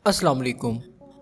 अस्सलाम वालेकुम।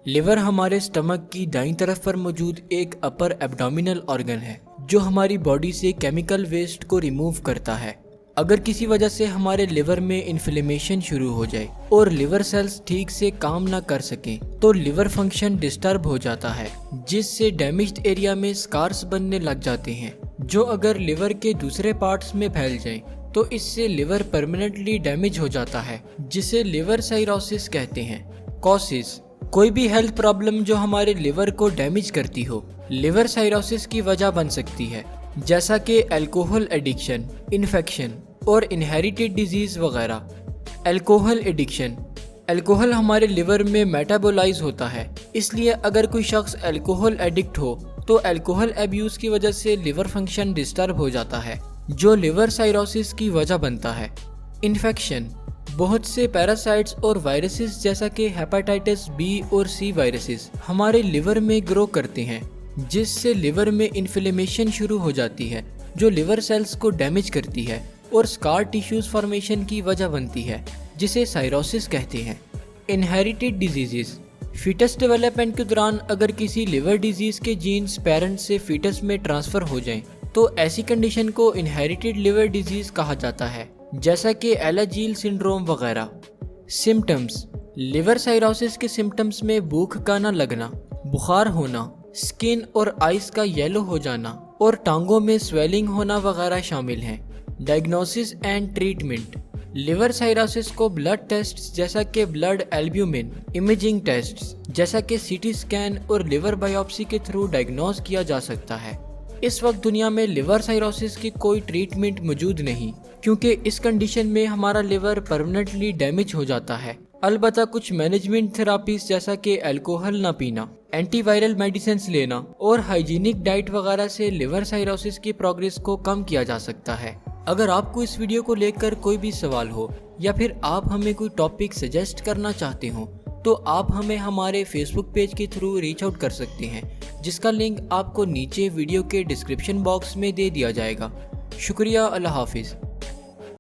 लिवर हमारे स्टमक की दाईं तरफ पर मौजूद एक अपर एब्डोमिनल ऑर्गन है जो हमारी बॉडी से केमिकल वेस्ट को रिमूव करता है। अगर किसी वजह से हमारे लिवर में इन्फ्लेमेशन शुरू हो जाए और लिवर सेल्स ठीक से काम ना कर सकें तो लिवर फंक्शन डिस्टर्ब हो जाता है, जिससे डैमेज्ड एरिया में स्कार्स बनने लग जाते हैं जो अगर लिवर के दूसरे पार्ट्स में फैल जाएं तो इससे लिवर परमानेंटली डैमेज हो जाता है, जिसे लिवर साइरोसिस कहते हैं। कॉसेस: कोई भी हेल्थ प्रॉब्लम जो हमारे लिवर को डैमेज करती हो लिवर साइरोसिस की वजह बन सकती है, जैसा कि अल्कोहल एडिक्शन, इन्फेक्शन और इनहेरिटेड डिजीज वगैरह। अल्कोहल एडिक्शन: अल्कोहल हमारे लिवर में मेटाबोलाइज होता है, इसलिए अगर कोई शख्स अल्कोहल एडिक्ट हो तो अल्कोहल अब्यूज की वजह से लिवर फंक्शन डिस्टर्ब हो जाता है जो लिवर साइरोसिस की वजह बनता है। इन्फेक्शन: बहुत से पैरासाइट्स और वायरसेस जैसा कि हेपेटाइटिस बी और सी वायरसेस हमारे लिवर में ग्रो करते हैं, जिससे लिवर में इन्फ्लेमेशन शुरू हो जाती है जो लिवर सेल्स को डैमेज करती है और स्कार टिश्यूज फॉर्मेशन की वजह बनती है, जिसे साइरोसिस कहते हैं। इनहेरिटेड डिजीजेस: फीटस डेवलपमेंट के दौरान अगर किसी लिवर डिजीज के जीन्स पेरेंट्स से फीटस में ट्रांसफर हो जाएं तो ऐसी कंडीशन को इनहेरिटेड लिवर डिजीज कहा जाता है, जैसा कि एलाजील सिंड्रोम वगैरह। सिम्टम्स: लिवर साइरोसिस के सिम्टम्स में भूख का न लगना, बुखार होना, स्किन और आइस का येलो हो जाना और टांगों में स्वेलिंग होना वगैरह शामिल हैं। Diagnosis and treatment: liver cirrhosis को ब्लड टेस्ट्स जैसा कि ब्लड एल्ब्यूमिन, इमेजिंग टेस्ट्स जैसा कि सीटी स्कैन और लिवर बायोप्सी के थ्रू डायग्नोज किया जा सकता है। इस वक्त दुनिया में लिवर साइरोसिस की कोई ट्रीटमेंट मौजूद नहीं, क्योंकि इस कंडीशन में हमारा लिवर परमानेंटली डैमेज हो जाता है। अलबत्ता कुछ मैनेजमेंट थेरापीज जैसा कि अल्कोहल ना पीना, एंटीवायरल मेडिसिन लेना और हाइजीनिक डाइट वगैरह से लिवर साइरोसिस की प्रोग्रेस को कम किया जा सकता है। अगर आपको इस वीडियो को लेकर कोई भी सवाल हो या फिर आप हमें कोई टॉपिक सजेस्ट करना चाहते हो तो आप हमें हमारे फेसबुक पेज के थ्रू रीच आउट कर सकते हैं, जिसका लिंक आपको नीचे वीडियो के डिस्क्रिप्शन बॉक्स में दे दिया जाएगा। शुक्रिया। अल्लाह हाफिज़।